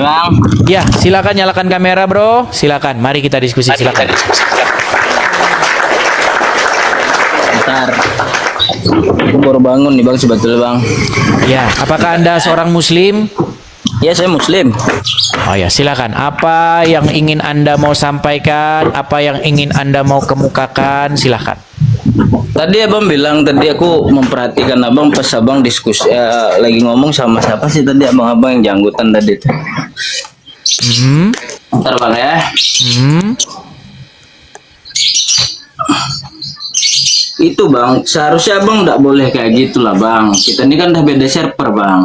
Bang. Ya, silakan nyalakan kamera, Bro. Silakan. Mari kita diskusi. Silakan. Bentar. Aku baru bangun nih Bang sebetulnya Bang. Ya, apakah Anda seorang muslim? Ya saya muslim. Oh ya, silakan. Apa yang ingin Anda mau sampaikan? Apa yang ingin Anda mau kemukakan? Silakan. Tadi Abang bilang, tadi aku memperhatikan Abang pas Abang diskusi lagi ngomong sama siapa sih tadi abang-abang yang janggutan tadi tuh. Bentar Bang ya. Itu Bang, seharusnya Abang nggak boleh kayak gitulah Bang. Kita ini kan udah beda server Bang.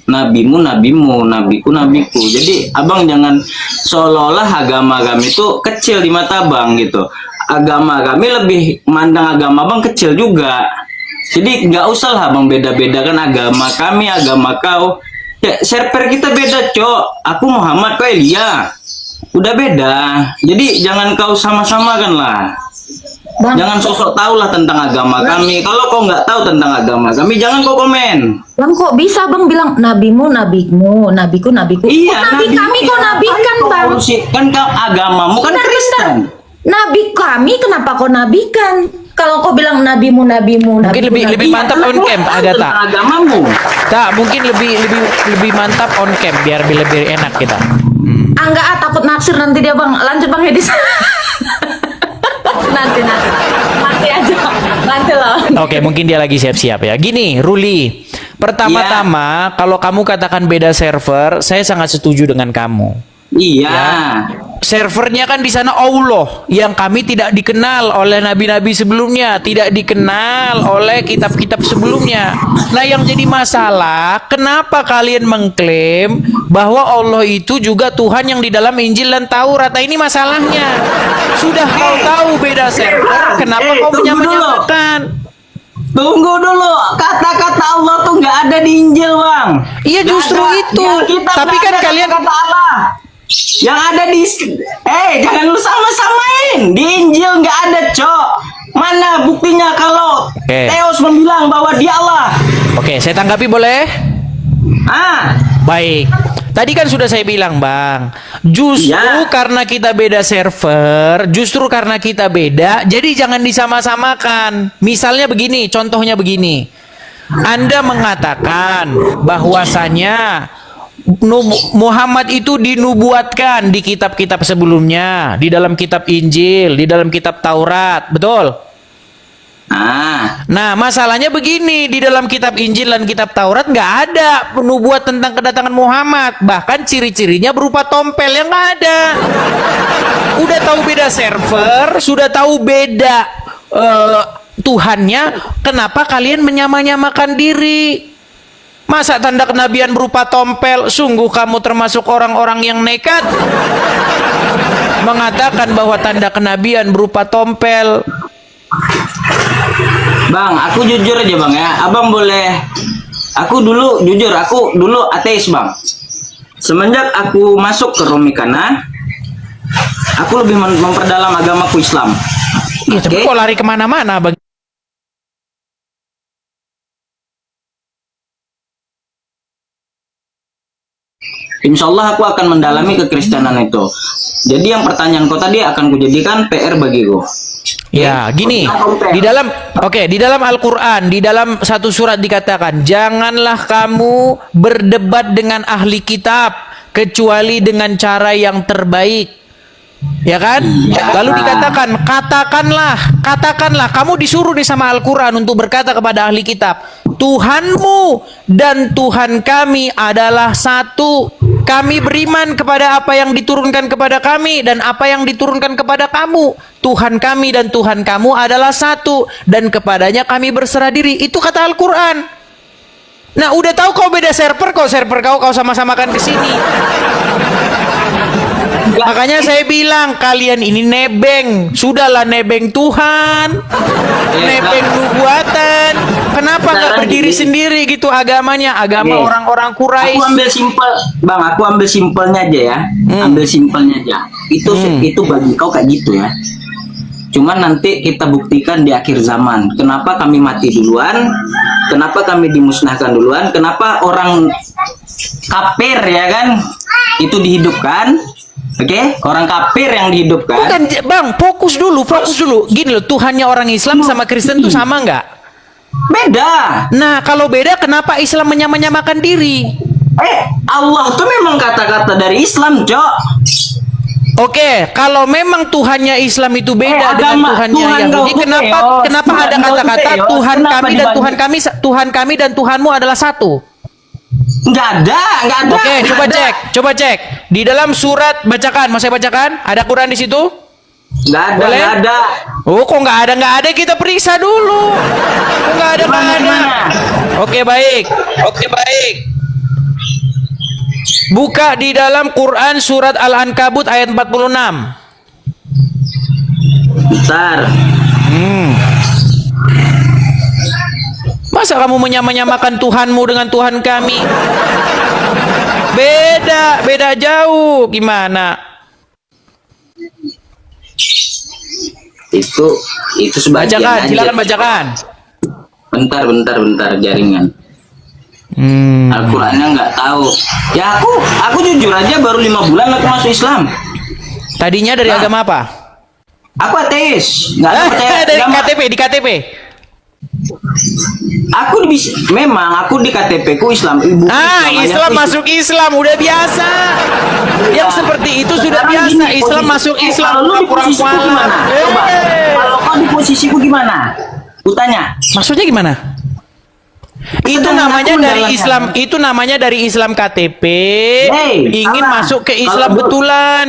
Nabimu, nabimu, nabiku, nabiku. Jadi Abang jangan seolah-olah agama kami itu kecil di mata Abang gitu. Agama kami lebih mandang agama Abang kecil juga. Jadi nggak usah lah Abang beda-bedakan agama kami, agama kau. Ya, server kita beda, Cok. Aku Muhammad, kau Elia. Udah beda. Jadi jangan kau sama-samakan lah. Bang. Jangan sosok tahu lah tentang agama kami. Kalau kau nggak tahu tentang agama kami, jangan kau komen. Bang, kok bisa Bang bilang nabimu, nabimu, nabiku, nabiku? Iya, kok nabi kami kok nabikan Bang? Kan kau agamamu kan Kristen. Nabi kami kenapa kau nabikan? Kalau kau bilang nabimu, nabimu, Mungkin lebih mantap on cam, Agatha. Tentang agamamu. Tak, mungkin lebih mantap on cam biar lebih enak kita. Enggak, takut naksir nanti dia Bang. Lanjut Bang Hedis. nanti loh. Oke, mungkin dia lagi siap-siap ya. Gini, Ruli. Pertama-tama, kalau kamu katakan beda server, saya sangat setuju dengan kamu. Iya. Ya. Servernya kan di sana Allah yang kami tidak dikenal oleh nabi-nabi sebelumnya, tidak dikenal oleh kitab-kitab sebelumnya. Nah, yang jadi masalah, kenapa kalian mengklaim bahwa Allah itu juga Tuhan yang di dalam Injil dan Taurat? Nah, ini masalahnya. Sudah kau tahu beda server, kenapa kau menyamakan? Tunggu dulu, kata-kata Allah tuh nggak ada di Injil Bang. Iya, justru itu. Tapi kan kalian kata Allah. Yang ada di jangan lu sama-samain. Di Injil nggak ada, Cok. Mana buktinya kalau Theos membilang bahwa dia Allah? Oke, saya tanggapi boleh? Baik. Tadi kan sudah saya bilang, Bang. Justru karena kita beda server, justru karena kita beda, jadi jangan disama-samakan. Misalnya begini, contohnya begini. Anda mengatakan bahwasanya Muhammad itu dinubuatkan di kitab-kitab sebelumnya, di dalam kitab Injil, di dalam kitab Taurat, betul? Nah, masalahnya begini, di dalam kitab Injil dan kitab Taurat nggak ada penubuat tentang kedatangan Muhammad, bahkan ciri-cirinya berupa tompel yang nggak ada. Udah tahu beda server, sudah tahu beda Tuhannya, kenapa kalian menyamakan diri? Masa tanda kenabian berupa tompel? Sungguh kamu termasuk orang-orang yang nekat mengatakan bahwa tanda kenabian berupa tompel. Bang, aku jujur aja Bang ya. Abang boleh. Aku dulu jujur, aku dulu ateis Bang. Semenjak aku masuk ke Romikana, aku lebih memperdalam agamaku Islam. Iya, tapi kok lari kemana-mana Bang? Insya Allah aku akan mendalami kekristenan itu. Jadi yang pertanyaan kau tadi akan kujadikan PR bagiku. Ya, gini. Di dalam Al-Qur'an, di dalam satu surat dikatakan, janganlah kamu berdebat dengan ahli kitab kecuali dengan cara yang terbaik. Ya kan? Lalu dikatakan, katakanlah kamu disuruh nih sama Al-Qur'an untuk berkata kepada ahli kitab, Tuhanmu dan Tuhan kami adalah satu. Kami beriman kepada apa yang diturunkan kepada kami dan apa yang diturunkan kepada kamu. Tuhan kami dan Tuhan kamu adalah satu dan kepadanya kami berserah diri. Itu kata Al-Qur'an. Nah, udah tahu kau beda server, kau sama-samakan ke sini. Makanya saya bilang kalian ini nebeng. Sudahlah nebeng Tuhan, nebeng nubuatan. Kenapa nggak berdiri sendiri gitu agamanya? Agama orang-orang Quraisy. Aku ambil simpel, Bang. Aku ambil simpelnya aja ya. Ambil simpelnya aja. Itu bagi kau kayak gitu ya. Cuman nanti kita buktikan di akhir zaman. Kenapa kami mati duluan? Kenapa kami dimusnahkan duluan? Kenapa orang kafir ya kan itu dihidupkan. Oke, orang kafir yang dihidupkan. Bukan, Bang, fokus dulu. Gini loh, Tuhannya orang Islam sama Kristen tuh sama nggak? Beda. Nah, kalau beda, kenapa Islam menyamakan diri? Allah tuh memang kata-kata dari Islam, Cok. Oke, kalau memang Tuhannya Islam itu beda dengan Tuhannya Tuhan Yahudi, kau kenapa Tuhan ada kau kata-kata Tuhan, Tuhan kenapa kami dan dibanding- Tuhan kami dan Tuhanmu adalah satu? Nggak ada. Oke, nggak ada. coba cek. Di dalam surat bacakan, mau saya bacakan? Ada Quran di situ? Nggak ada, Boleh? nggak ada. Oh, kok nggak ada? Kita periksa dulu. Kok nggak ada? Gimana? Oke, baik. Buka di dalam Quran surat Al-Ankabut ayat 46. Bentar. Masa kamu menyamakan Tuhanmu dengan Tuhan kami? Beda jauh. Gimana? Itu sebagian Bacakan, aja. silakan bacakan. Bentar jaringan. Al-Qur'annya nggak tahu. Ya aku jujur aja baru 5 bulan aku masuk Islam. Tadinya dari Nah. agama apa? Aku ateis, nggak percaya Dari agama. di KTP. Memang aku di KTP ku Islam. Ibu Islam masuk Islam udah biasa. Yang seperti itu sudah biasa. Islam masuk Islam. Kalau lu di Kurang posisiku gimana? Coba. Kalau kau di posisiku gimana? Ku tanya. Maksudnya gimana? Itu Sedangkan namanya aku dari menjalankan. Islam. Itu namanya dari Islam KTP. Ingin salah. masuk ke Islam Kalau lu- betulan.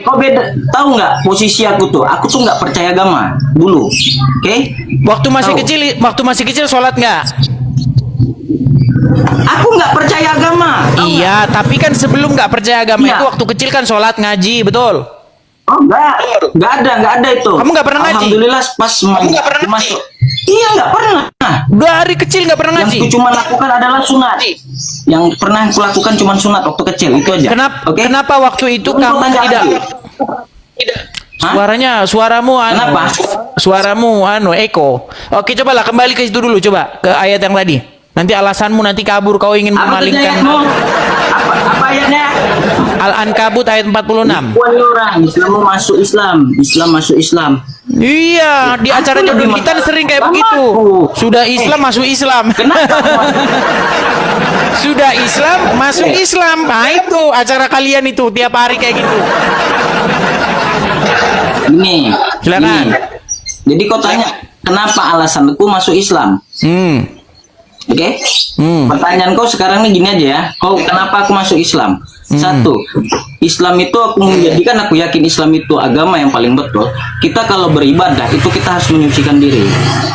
Kau beda, tahu nggak posisi aku tuh? Aku tuh nggak percaya agama dulu, oke? Waktu Tahu. masih kecil sholat nggak? Aku nggak percaya agama. Tahu Iya, tapi kan sebelum nggak percaya agama Iya. itu waktu kecil kan sholat ngaji, betul? Oh nggak ada itu. Kamu nggak pernah ngaji? Alhamdulillah pas masuk. Iya nggak pernah. Dari kecil nggak pernah Yang ngaji. ku cuma lakukan adalah sunat. Yang pernah aku lakukan cuma sunat waktu kecil itu aja. Oke? Kenapa waktu itu Lu kamu tanya tidak? lagi. Hah? Suaramu Kenapa? Suaramu eko. Oke, cobalah kembali ke situ dulu, coba ke ayat yang tadi. Nanti alasanmu nanti kabur, kau ingin Apa tuh memalingkan. ayatmu? Apa ayatnya? Al-Ankabut ayat 46. Puan orang Islam mau masuk Islam masuk Islam. Iya, di Aku acara jodoh lebih kita mantap. sering kayak Sama begitu. aku. Sudah Islam masuk Islam. Kenapa? Sudah Islam masuk Islam. Nah, itu acara kalian itu tiap hari kayak gitu. Ini. Silakan. Ini. Jadi kau tanya kenapa alasanku masuk Islam? Oke? Pertanyaan kau sekarang ini gini aja ya. Kau kenapa aku masuk Islam? Satu, Islam itu aku yakin Islam itu agama yang paling betul. Kita kalau beribadah itu kita harus menyucikan diri.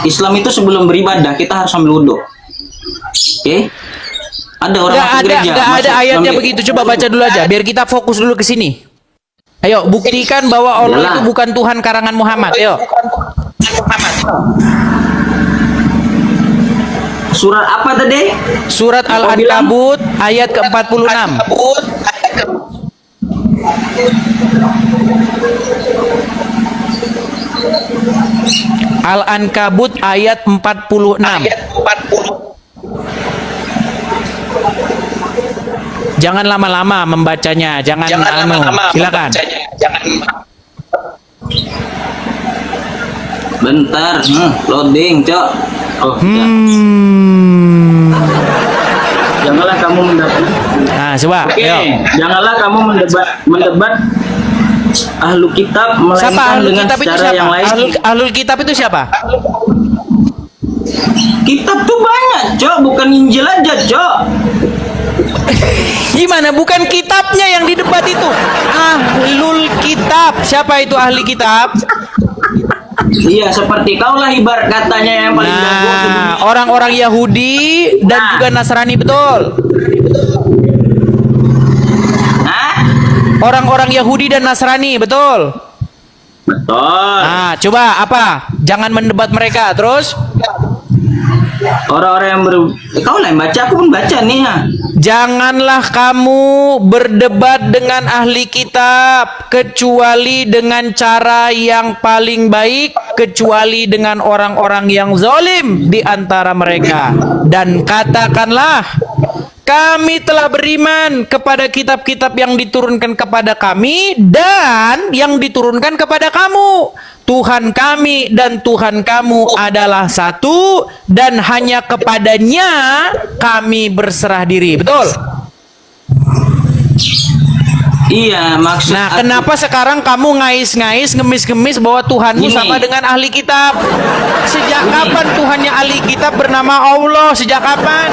Islam itu sebelum beribadah kita harus ambil wudhu. Oke? Ada orang masuk gereja. Nggak ada masuk- ayatnya ambil- begitu. Coba baca dulu aja, biar kita fokus dulu ke sini. Ayo, buktikan bahwa Allah Yalah. itu bukan Tuhan karangan Muhammad. Ayo. Surat apa tadi? Surat Al-Ankabut ayat ke-46. Al-Ankabut ayat 46. Jangan lama-lama membacanya, jangan silakan. Bentar, loading, Cok. Oh, ya. Janganlah kamu mendebat. Nah, coba. Oke, Ayo. janganlah kamu mendebat ahlu kitab Siapa melainkan ahlul dengan kitab itu cara siapa? yang lain. Ahlul kitab itu siapa? Kitab tuh banyak, Cok, bukan Injil aja, Cok. Gimana? Bukan kitabnya yang didebat itu. Ahlul kitab. Siapa itu ahli kitab? Iya, seperti kau lah ibarat katanya yang paling jago Nah, sedunia. orang-orang Yahudi dan Nah. juga Nasrani, betul. Hah? Orang-orang Yahudi dan Nasrani, betul. Betul. Nah, coba apa? Jangan mendebat mereka. Terus, Orang-orang yang kau lah yang baca, aku pun baca nih ya. janganlah kamu berdebat dengan ahli kitab kecuali dengan cara yang paling baik, kecuali dengan orang-orang yang zalim di antara mereka. Dan katakanlah, Kami telah beriman kepada kitab-kitab yang diturunkan kepada kami dan yang diturunkan kepada kamu. Tuhan kami dan Tuhan kamu adalah satu dan hanya kepadanya kami berserah diri. Betul? Iya, maksud Nah, kenapa sekarang kamu ngais-ngais, ngemis-ngemis bahwa Tuhanmu Gini. sama dengan ahli kitab? Sejak kapan Tuhannya ahli kitab bernama Allah? Sejak kapan?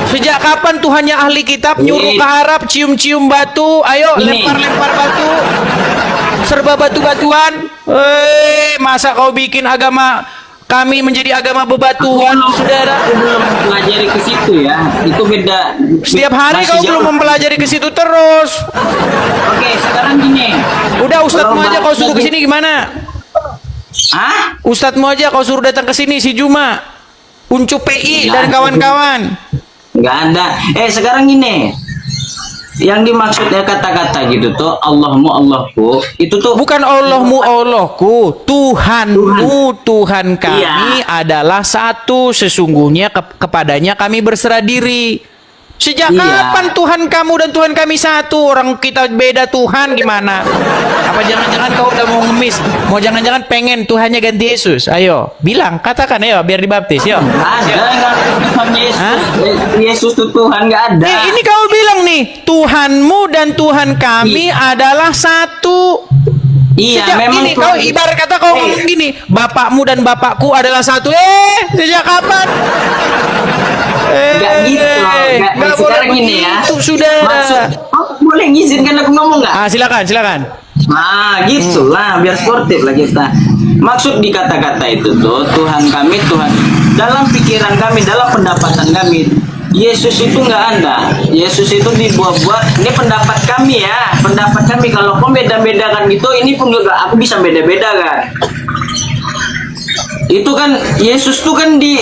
Sejak kapan Tuhannya ahli kitab nyuruh ke Arab cium-cium batu? Ayo Ini. lempar-lempar batu. Serba batu-batuan. Masa kau bikin agama kami menjadi agama bebatuan, saudara? Aku belum pelajari ke situ ya. Itu beda. Setiap hari Masih kau jauh. belum mempelajari ke situ terus. Oke, sekarang gini. Udah ustadzmu Kalau aja kau suruh ke bahas- sini gimana? Hah? Ustadzmu aja kau suruh datang ke sini si Juma, Uncu PI dan kawan-kawan. Nggak ada. Sekarang gini. Yang dimaksudnya kata-kata gitu tuh Allahmu Allahku itu tuh Bukan Allahmu Allahku, Tuhanmu Tuhan kami adalah satu. Sesungguhnya kepadanya kami berserah diri. Sejak Iya. kapan Tuhan kamu dan Tuhan kami satu? Orang kita beda Tuhan gimana? Apa jangan-jangan kau udah mau ngemis? Mau jangan-jangan pengen Tuhannya ganti Yesus? Ayo, bilang, katakan ayo biar dibaptis, yo. nggak ada, nggak ada Tuhan Yesus. Hah? Yesus itu Tuhan nggak ada. Ini kau bilang nih, Tuhanmu dan Tuhan kami adalah satu. Iya, Sejak memang gini, kau ibarat kata kau ngomong gini, bapakmu dan bapakku adalah satu. Sejak kapan? nggak gitu. Nggak boleh Sekarang gini ya. begitu, saudara. Maksud, boleh ngizinkan aku ngomong nggak? Silakan, silakan. Nah, gitulah biar sportif lah kita. Maksud di kata-kata itu tuh Tuhan kami, Tuhan dalam pikiran kami, dalam pendapatan kami. Yesus itu nggak ada. Yesus itu dibuat-buat. Ini pendapat kami ya, pendapat kami. Kalau kau beda-bedakan gitu, ini pun juga aku bisa beda-beda kan. Itu kan Yesus tuh kan di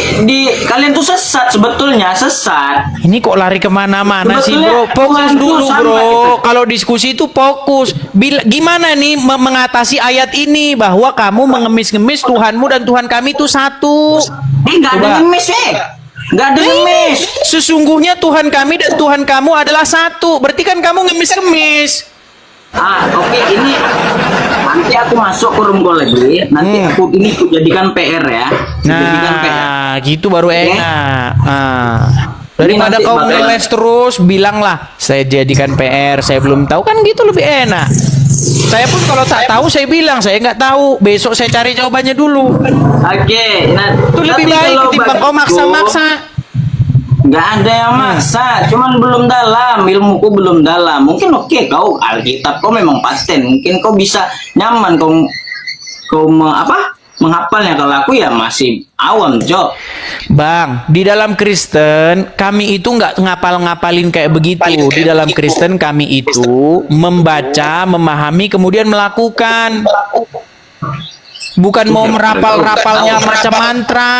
kalian tuh sesat sebetulnya, sesat. Ini kok lari kemana-mana sih, bro? Sebetulnya Fokus Tuhan tuh dulu, sama bro. kita. Kalau diskusi itu fokus. Gimana nih mengatasi ayat ini bahwa kamu mengemis-ngemis Tuhanmu dan Tuhan kami itu satu? Nggak ada Coba. ngemis nggak ada ngemis. Sesungguhnya Tuhan kami dan Tuhan kamu adalah satu. Berarti kan kamu ngemis-ngemis. Oke, ini nanti aku masuk ke room call lagi. Nanti aku jadikan PR ya. Jadikan PR. Nah, gitu baru Oke. enak. Daripada nanti kau bakalan- ngeles terus, bilanglah saya jadikan PR, saya belum tahu, kan gitu lebih enak. Saya pun kalau tak tahu saya bilang saya nggak tahu. Besok saya cari jawabannya dulu. Oke, nah Itu lebih tapi baik kalau ketimbang kau bagiku, maksa-maksa. Nggak ada yang maksa, cuman belum dalam, ilmuku belum dalam. Mungkin oke, kau Alkitab kau memang paten, mungkin kau bisa nyaman menghafalnya. Kalau aku ya masih awam, Cok. Bang, di dalam Kristen kami itu nggak ngapal-ngapalin kayak begitu. Di dalam Kristen kami itu membaca, memahami, kemudian melakukan. Bukan mau merapal-rapalnya macam mantra.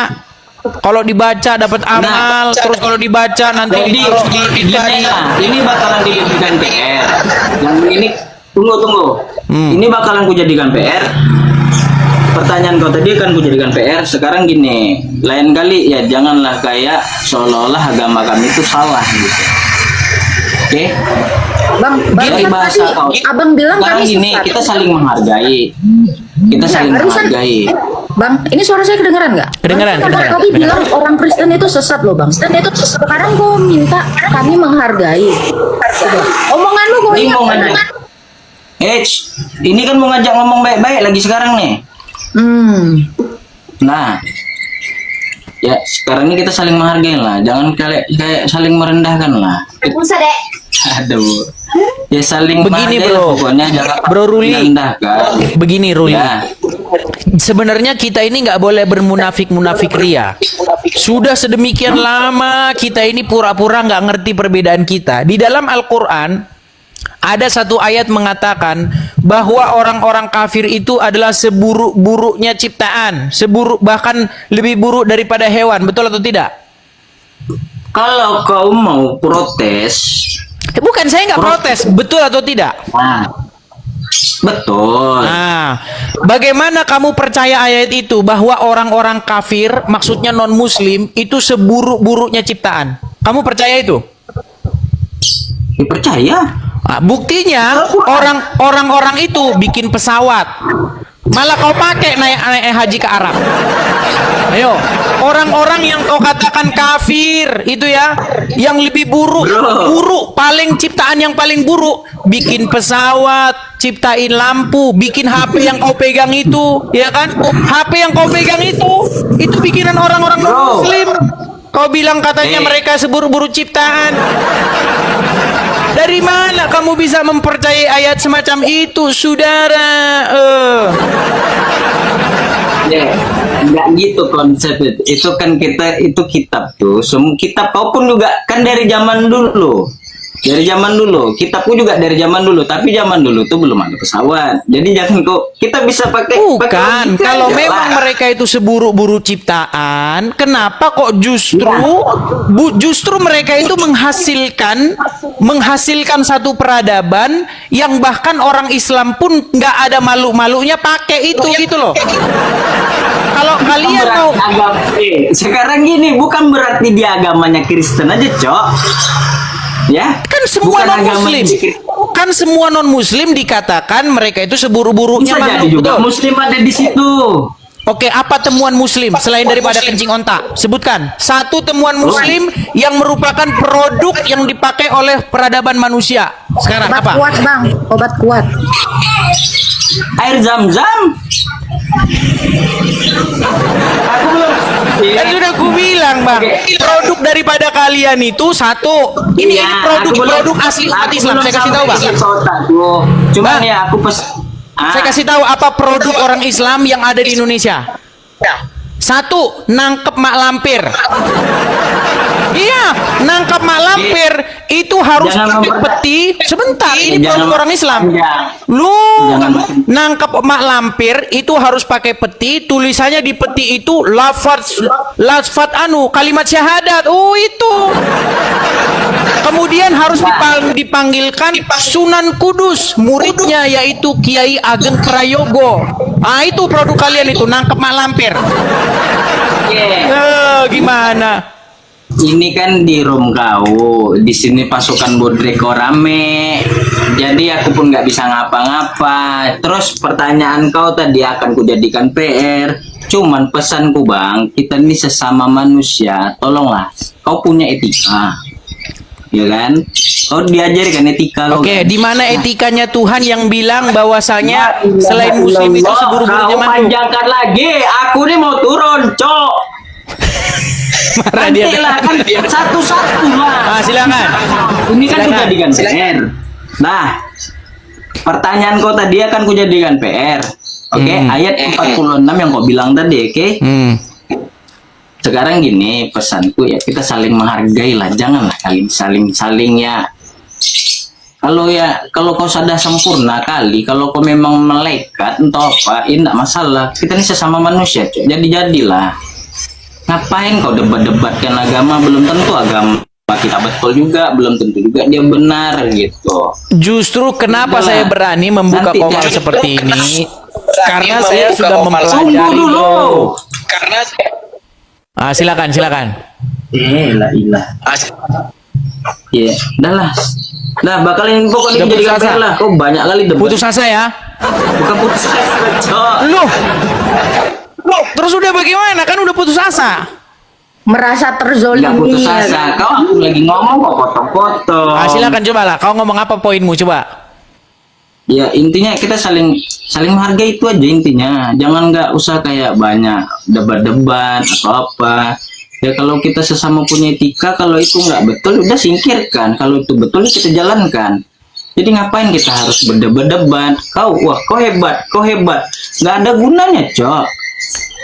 Kalau dibaca dapat amal, terus kalau dibaca nanti Jadi ditaruh di gini lah, ini bakalan dijadikan PR. Yang ini tunggu. Ini bakalan kujadikan PR. Pertanyaan kau tadi kan kujadikan PR. Sekarang gini, lain kali ya janganlah kayak seolah-olah agama kami itu salah gitu. Oke? Bang, Gini barusan bahasa tadi kau. abang bilang Sekarang kami gini, sesat. kita saling menghargai. Kita Iya, saling barusan- menghargai. Bang, ini suara saya kedengeran nggak? Kedengeran, Barusan kedengeran, Kau kedengeran. bilang orang Kristen itu sesat loh, Bang. Kristen itu sesat. Sekarang kau minta kami menghargai. Coba. Omongan lu kau Ini ingat mau kan? ngajak. Ini kan mau ngajak ngomong baik-baik lagi sekarang nih. Nah, ya sekarang ini kita saling menghargai lah, jangan kayak saling merendahkan lah. Usah deh. Aduh, ya saling Begini, menghargai bro. lah pokoknya jangan Bro Ruli. merendahkan. Begini Ruli. Ya, Sebenarnya kita ini nggak boleh bermunafik-munafik ria. Sudah sedemikian lama kita ini pura-pura nggak ngerti perbedaan kita. Di dalam Al-Quran ada satu ayat mengatakan bahwa orang-orang kafir itu adalah seburuk-buruknya ciptaan, bahkan lebih buruk daripada hewan. Betul atau tidak? kalau kau mau protes, Bukan, saya nggak protes. Betul atau tidak? nah, betul. Nah, bagaimana kamu percaya ayat itu bahwa orang-orang kafir, maksudnya non-muslim, itu seburuk-buruknya ciptaan? Kamu percaya itu? Ya, percaya. Nah, buktinya orang-orang itu bikin pesawat, malah kau pakai naik haji ke Arab. Ayo, orang-orang yang kau katakan kafir itu ya, yang lebih buruk, paling ciptaan yang paling buruk, bikin pesawat, ciptain lampu, bikin HP yang kau pegang itu, ya kan? HP yang kau pegang itu bikinan orang-orang non-muslim. Kau bilang katanya mereka seburu-buru ciptaan. Dari mana kamu bisa mempercayai ayat semacam itu, saudara? Ya, nggak gitu konsep itu. Itu kan itu kitab tuh. Semua kitab kau pun juga kan dari zaman dulu. Dari zaman dulu, kitabku juga dari zaman dulu. Tapi zaman dulu tuh belum ada pesawat. Jadi jangan kok kita bisa pakai. Bukan, kalau memang mereka itu seburu-buru ciptaan, kenapa kok justru mereka itu menghasilkan satu peradaban yang bahkan orang Islam pun nggak ada malu-malunya pakai itu gitu loh. Kalau kalian mau sekarang gini, bukan berarti dia agamanya Kristen aja, Cok. Ya, kan semua non-muslim. Kan semua non-muslim dikatakan mereka itu seburu-burunya bisa jadi juga muslim ada di situ. Oke, apa temuan muslim selain daripada kencing onta? Sebutkan satu temuan muslim yang merupakan produk yang dipakai oleh peradaban manusia. Sekarang Obat apa? kuat, Bang. Obat kuat. Air zam-zam. Aku belum. Kan sudah aku bilang, Bang. Produk daripada kalian itu satu. Ini produk asli umat Islam. Saya kasih tahu, Bang. Cuman ya aku Saya kasih tahu apa produk orang Islam yang ada di Indonesia. Satu, nangkep mak lampir. Iya, nangkep mak lampir itu harus pakai peti. Sebentar, ini produk orang Islam. Lu nangkep mak lampir itu harus pakai peti. Tulisannya di peti itu lafaz kalimat syahadat. Oh itu. Kemudian harus dipanggilkan Sunan Kudus, muridnya yaitu Kiai Ageng Prayogo. Ah itu produk kalian itu, nangkep mak lampir. Gimana? Ini kan di room kau, di sini pasukan Bodreko rame, jadi aku pun nggak bisa ngapa-ngapa. Terus pertanyaan kau tadi akan kujadikan PR. Cuman pesanku Bang, kita ini sesama manusia, tolonglah kau punya etika, ya kan? Kau diajarkan etika. Oke, di mana etikanya Tuhan yang bilang bahwasanya selain muslim itu seburu-burunya kau panjangkan lagi, aku nih mau turun, Cok. Marah dia. Lah kan satu-satu lah. Silakan. Ini kan kujadikan PR. Nah, pertanyaan kau tadi akan kujadikan PR. Oke, ayat 46 yang kau bilang tadi, oke? Sekarang gini, pesanku ya, kita saling menghargai lah. Janganlah kalian saling ya. Kalau kau sudah sempurna kali, kalau kau memang malaikat entah apa, ini enggak masalah. Kita ini sesama manusia, Cok. Jadilah. Ngapain kau debat-debatkan agama? Belum tentu agama kita betul juga, belum tentu juga dia benar gitu. Justru kenapa saya berani membuka komal seperti ini? Karena saya sudah mempelajari dulu. Silakan. Ilah. Iya, udahlah. Nah, bakal ini pokoknya jadi kabar lah. Kok banyak kali debat. Putus asa ya? Bukan putus asa, Cok. Loh, terus udah bagaimana? Kan udah putus asa. Merasa terzolimi. Nggak putus asa. Kau aku lagi ngomong kok potong-potong. Silakan coba lah. Kau ngomong apa poinmu coba? Ya intinya kita saling menghargai itu aja intinya. Jangan nggak usah kayak banyak debat-debat atau apa. Ya kalau kita sesama punya etika, kalau itu nggak betul udah singkirkan. Kalau itu betul ya kita jalankan. Jadi ngapain kita harus berdebat-debat? Kau hebat. Nggak ada gunanya, Cok.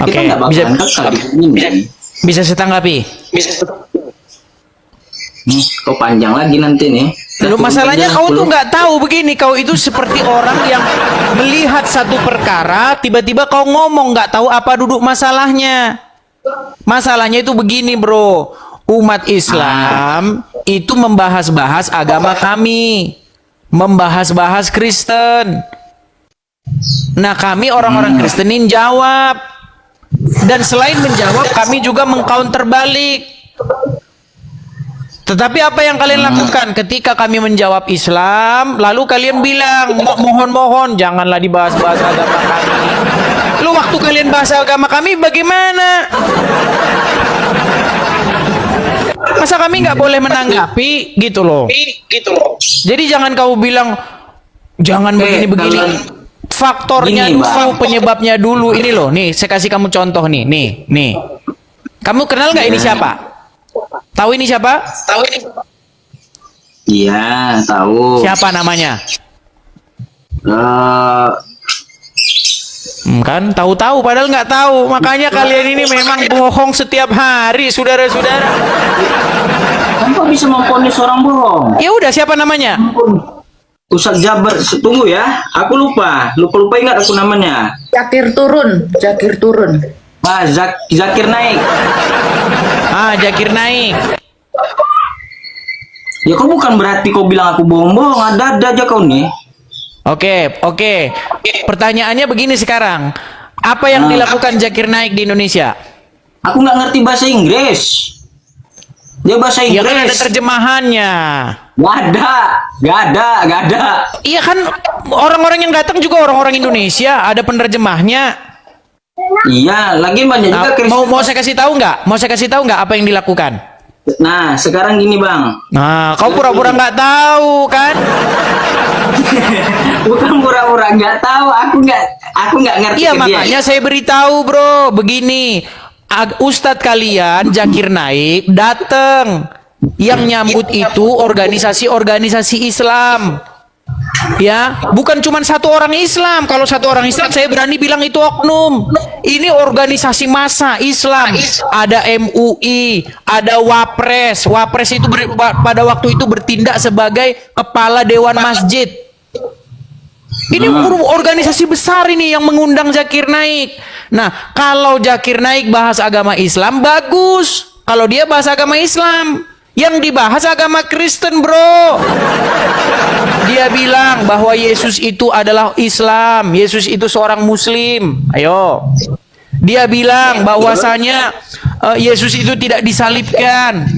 Kita nggak bakalan kekal di sini. Bisa saya tanggapi? Kau panjang lagi nanti nih. Lalu masalahnya kau tuh nggak tahu begini, kau itu seperti orang yang melihat satu perkara, tiba-tiba kau ngomong nggak tahu apa duduk masalahnya. Masalahnya itu begini, bro. Umat Islam itu membahas-bahas agama kami, membahas-bahas Kristen. Nah, kami orang-orang Kristenin jawab. Dan selain menjawab, kami juga mengcounter balik. Tetapi apa yang kalian lakukan ketika kami menjawab Islam, lalu kalian bilang, mohon-mohon janganlah dibahas-bahas agama kami. Lu waktu kalian bahas agama kami bagaimana? Masa kami nggak boleh menanggapi gitu loh. Jadi jangan kau bilang jangan begini-begini. Faktornya Gini, dulu, Bang. penyebabnya dulu. Ini loh, nih saya kasih kamu contoh nih, nih. Kamu kenal nggak ini siapa? Tahu ini siapa? Iya, tahu. Siapa namanya? Eh, Kan tahu-tahu padahal nggak tahu. Makanya kalian ini memang bohong setiap hari, saudara-saudara. kan kok bisa memponis orang bohong? Ya udah, siapa namanya? Ustaz Jabar, tunggu ya. Aku lupa ingat aku namanya. Zakir turun. Ah, Zakir Naik. Ah, Zakir Naik. Ya kau bukan berarti kau bilang aku bohong-bohong, ada aja kau nih. Oke. Pertanyaannya begini sekarang. Apa yang dilakukan Zakir Naik di Indonesia? Aku nggak ngerti bahasa Inggris. Dia bahasa Ya kan ada Inggris. terjemahannya. Gak ada. Iya kan, orang-orang yang datang juga orang-orang Indonesia, ada penerjemahnya. Iya, lagi banyak juga Nah, Kristen. mau saya kasih tahu nggak? Mau saya kasih tahu nggak apa yang dilakukan? Nah, sekarang gini bang. Nah, kau pura-pura nggak tahu kan? Bukan pura-pura nggak tahu. Aku nggak ngerti. Iya, ke dia. makanya saya beritahu, bro. Begini, Ustadz kalian Zakir Naik datang. Yang nyambut itu organisasi-organisasi Islam. Ya, bukan cuma satu orang Islam. Kalau satu orang Islam saya berani bilang itu oknum. Ini organisasi massa Islam. Ada MUI, ada Wapres. Wapres itu pada waktu itu bertindak sebagai kepala dewan masjid. Ini organisasi besar ini yang mengundang Zakir Naik. Nah, kalau Zakir Naik bahas agama Islam bagus. Kalau dia bahas agama Islam, yang dibahas agama Kristen, bro. Dia bilang bahwa Yesus itu adalah Islam, Yesus itu seorang Muslim. Ayo. Dia bilang bahwasanya Yesus itu tidak disalibkan.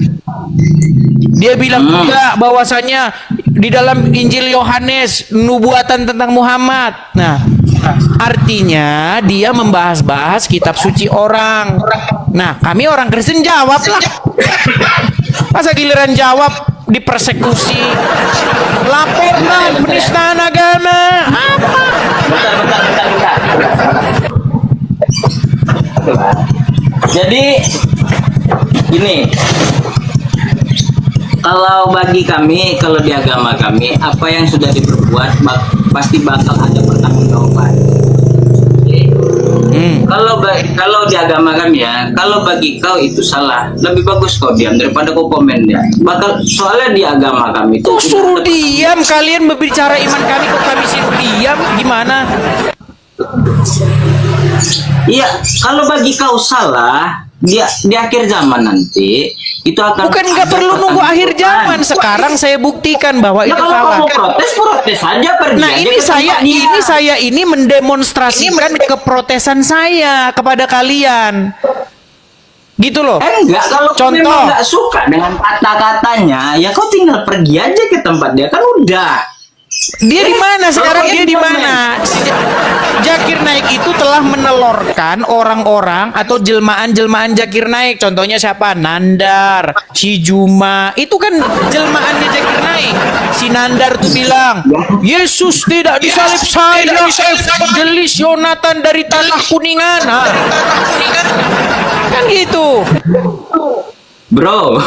Dia bilang juga bahwasanya di dalam Injil Yohanes nubuatan tentang Muhammad. Nah, artinya dia membahas-bahas kitab suci orang. Nah, kami orang Kristen jawablah. Masa giliran jawab dipersekusi, laporkan penistaan agama. Apa? Bentar. Jadi gini, kalau bagi kami, kalau di agama kami, apa yang sudah diperbuat pasti bakal ada pertanggungjawaban. Kalau di agama kami ya, kalau bagi kau itu salah, lebih bagus kau diam daripada kau komen ya. Soalnya di agama kami itu Kok suruh diam? Kalian berbicara iman kami, kok kami suruh diam? Gimana? iya, kalau bagi kau salah, di akhir zaman nanti itu akan Bukan nggak perlu nunggu akhir zaman. Sekarang saya buktikan bahwa Ya, itu kalau salah. kamu protes saja pergi. Nah, aja ini ke tempat dia. saya ini mendemonstrasikan keprotesan saya kepada kalian. Gitu loh. Enggak, kalau kau Contoh. memang nggak suka dengan kata-katanya, ya kau tinggal pergi aja ke tempat dia, kan udah. Dia di mana sekarang? Dia di mana? Zakir Naik itu telah menelorkan orang-orang atau jelmaan-jelmaan Zakir Naik. Contohnya siapa? Nandar, si Juma. Itu kan jelmaannya Zakir Naik. Si Nandar tuh bilang, Yesus tidak disalib, saya Evangelis Yonatan dari Tanah Kuningan. Nah, kan gitu. Bro,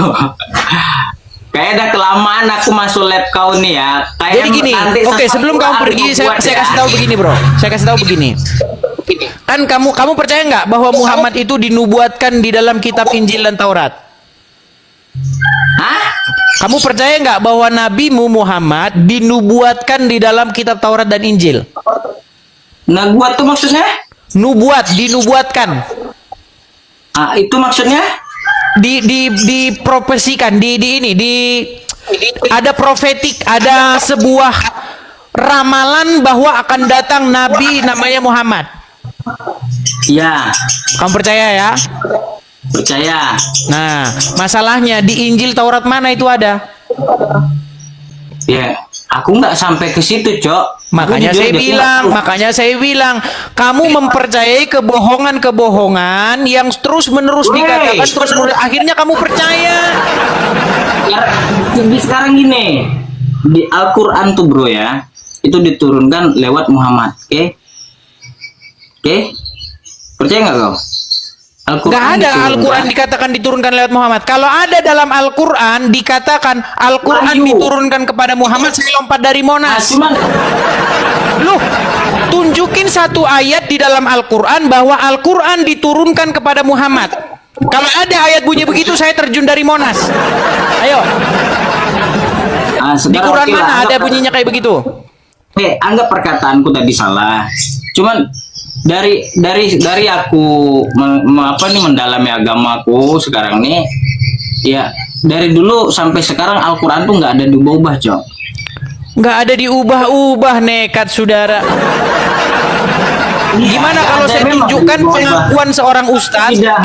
kayak udah kelamaan aku masuk lab kau nih ya. Kayak Jadi gini, nanti oke, sesuatu sebelum kamu harus pergi, saya dibuat ya. kasih tahu begini, bro. Saya kasih tahu begini. Kan kamu percaya nggak bahwa Muhammad itu dinubuatkan di dalam kitab Injil dan Taurat? Hah? Kamu percaya nggak bahwa Nabimu Muhammad dinubuatkan di dalam kitab Taurat dan Injil? Nah, gua tuh maksudnya? Dinubuatkan. Ah, itu maksudnya? Diprofesikan, ada profetik, ada sebuah ramalan bahwa akan datang Nabi namanya Muhammad. Ya. Kamu percaya ya? Percaya. Nah, masalahnya di Injil Taurat mana itu ada? Ya, aku nggak sampai ke situ, Cok. Makanya Aku saya jujur aja, bilang, aku- makanya saya bilang, kamu mempercayai kebohongan-kebohongan yang terus-menerus Wey. dikatakan, terus-menerus akhirnya kamu percaya. Sekarang gini, di Al-Quran tuh bro ya, itu diturunkan lewat Muhammad, oke? Oke? Percaya nggak kau? Nggak ada diturunkan- Al-Quran dikatakan diturunkan lewat Muhammad. Kalau ada dalam Al-Quran dikatakan Al-Quran Wahyu. diturunkan kepada Muhammad, saya lompat dari Nah, Monas. cuman Loh, tunjukin satu ayat di dalam Al-Quran bahwa Al-Quran diturunkan kepada Muhammad. Kalau ada ayat bunyi begitu, saya terjun dari Monas. Ayo, di sekarang Quran oke lah, mana ada anggap- bunyinya kayak begitu? anggap perkataanku tadi salah. Cuman dari aku mendalami agamaku sekarang nih, ya dari dulu sampai sekarang Al-Quran tuh nggak ada diubah, Cok. Nggak ada diubah-ubah, nekat saudara. Gimana Nggak kalau ada, saya memang tunjukkan diubah. pengakuan seorang ustaz? Tidak.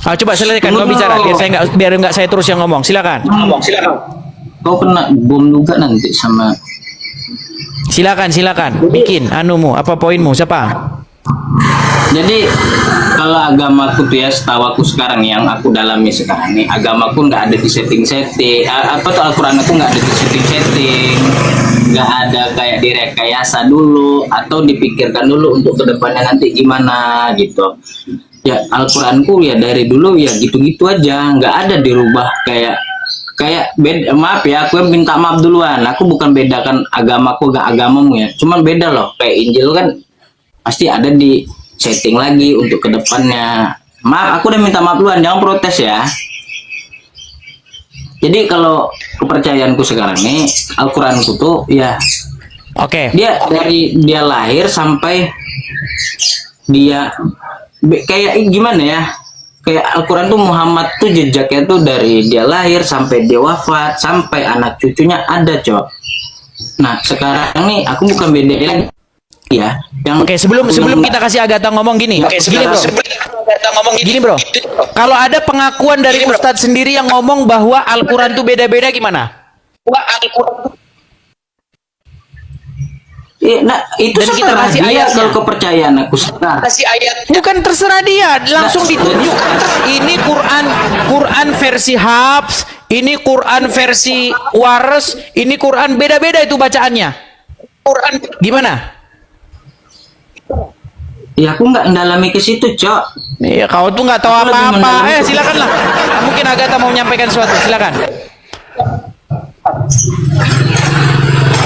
Coba silakan Tunggu kau bicara dulu. biar nggak saya terus yang ngomong. Silakan. Kau kena bom juga nanti sama. Silakan. Bikin anumu, apa poinmu? Siapa? Jadi kalau agamaku tuh ya, setahu aku sekarang yang aku dalami sekarang nih, agamaku nggak ada di setting-setting. Apa tuh Al-Quran aku nggak ada di setting-setting, nggak ada kayak direkayasa dulu atau dipikirkan dulu untuk kedepannya nanti gimana gitu. Ya Al-Quranku ya dari dulu ya gitu-gitu aja, nggak ada dirubah kayak beda. Maaf ya, aku yang minta maaf duluan. Aku bukan bedakan agamaku gak agamamu ya, cuman beda loh. Kayak Injil kan pasti ada di setting lagi untuk kedepannya. Maaf, aku udah minta maaf duluan, jangan protes ya. Jadi kalau kepercayaanku sekarang nih, Al-Quranku tuh ya Oke. dia dari dia lahir sampai dia kayak gimana ya, kayak Al-Quran tuh Muhammad tuh jejaknya tuh dari dia lahir sampai dia wafat sampai anak cucunya ada, Cok. Nah sekarang nih aku bukan beda lagi ya yang Oke, sebelum kita kasih Agatha ngomong gini. Gini bro. Kalau ada pengakuan dari Ustadz sendiri yang ngomong bahwa Al-Quran tuh beda-beda gimana? nah itu Dan kita setelah kasih dia ayatnya. kalau kepercayaan aku sekarang. Bukan terserah dia, langsung ditunjuk. Ini Quran versi Hafs, ini Quran versi Wares, ini Quran beda-beda itu bacaannya. Gimana? Ya aku nggak mendalami ke situ, Cok. Iya, kau tuh nggak tahu Aku lebih apa-apa. mendalami. Silakanlah. Mungkin Agatha mau menyampaikan sesuatu. Silakan.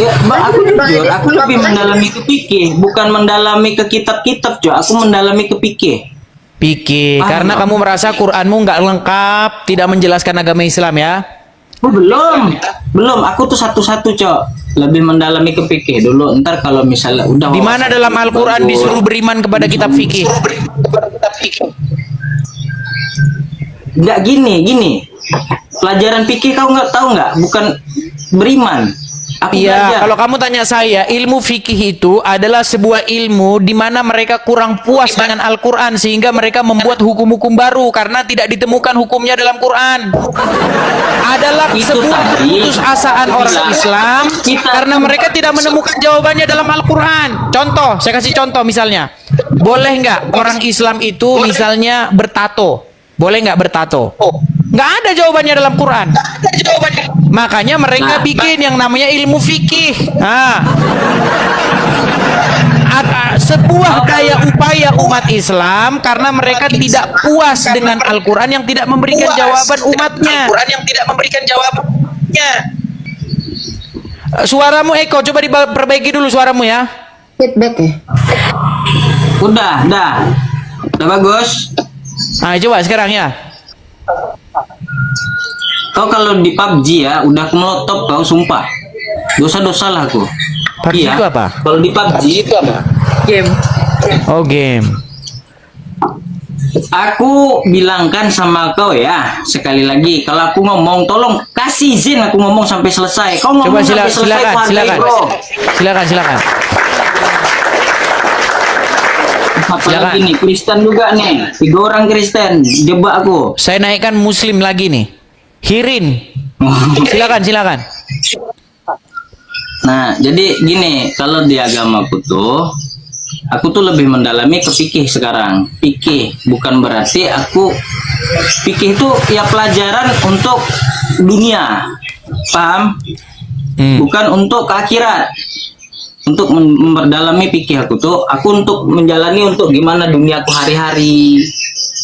Ya, aku jujur, aku lebih mendalami ke fikih, bukan mendalami ke kitab-kitab, Cok. Aku mendalami ke fikih. Pikir, Paham, karena Bang? kamu merasa Quranmu nggak lengkap, tidak menjelaskan agama Islam ya. Oh, belum. Aku tuh satu-satu, Cok. Lebih mendalami ke fikih dulu. Ntar kalau misalnya udah Di mana dalam Al-Quran bagus. disuruh beriman kepada kitab fikih? Nggak gini. Pelajaran fikih kau nggak tahu nggak? Bukan beriman. Aku Iya, belajar. kalau kamu tanya saya, ilmu fikih itu adalah sebuah ilmu di mana mereka kurang puas dengan Al-Quran sehingga mereka membuat hukum-hukum baru karena tidak ditemukan hukumnya dalam Quran. Adalah Itu sebuah tadi. keputusasaan orang Bilang. Islam karena mereka tidak menemukan jawabannya dalam Al-Quran. Contoh, saya kasih contoh misalnya. Boleh nggak orang Islam itu misalnya bertato? Boleh nggak bertato? Nggak ada jawabannya dalam Quran. Makanya mereka Nah, bikin yang namanya ilmu fikih. Nah, sebuah daya upaya umat Islam karena mereka tidak puas dengan Al-Quran yang tidak memberikan jawaban umatnya. Suaramu Eko, coba diperbaiki dulu suaramu ya. Feedback ya. Udah bagus. Nah, coba sekarang ya. Kau kalau di PUBG ya udah kemelotop kau, sumpah. Dosa-dosa lah aku. PUBG itu apa? Kalau di PUBG itu apa? Game. Oh, game. Aku bilangkan sama kau ya, sekali lagi kalau aku ngomong tolong kasih izin aku ngomong sampai selesai. Kau ngomong Coba sampai selesai aku hargai, bro. Silakan. Apalagi nih Kristen juga nih, 3 orang Kristen jebak aku. Saya naikkan Muslim lagi nih. Hirin. Silakan. Nah, jadi gini, kalau di agamaku tuh, aku tuh lebih mendalami ke fikih sekarang. Fikih bukan berarti fikih itu ya pelajaran untuk dunia, paham? Bukan untuk ke akhirat. Untuk memperdalami fikih aku untuk menjalani untuk gimana duniaku hari-hari.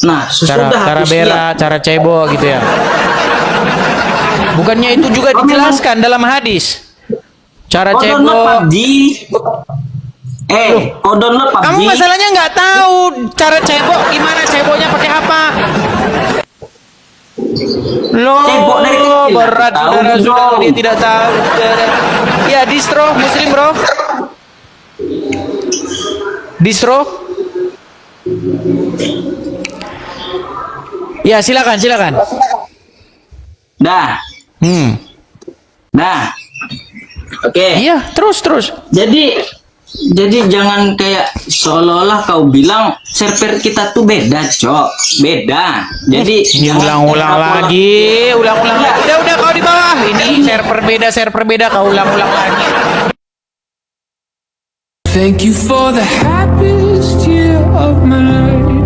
Nah, sesudah Cara aku bera, siap. cara cebo gitu ya. Bukannya itu juga dijelaskan dalam hadis. Cara Kau cebo. download PUBG. Kau download PUBG. Kamu masalahnya nggak tahu cara cebok gimana, ceboknya pakai apa? Loh, Cebok dari kecil. berat Tahu, saudara, bro. dia tidak tahu. Saudara. Ya, distro Muslim bro. Distro. Ya, silakan. Dah. Oke. Iya, terus. Jadi jangan kayak seolah-olah kau bilang server kita tuh beda, Cok. Beda. Jadi Ini jangan ulang-ulang kayak lagi, ulang-ulang lagi. Udah kau di bawah. Ini server beda, kau ulang-ulang lagi. Thank you for the happiest year of my life.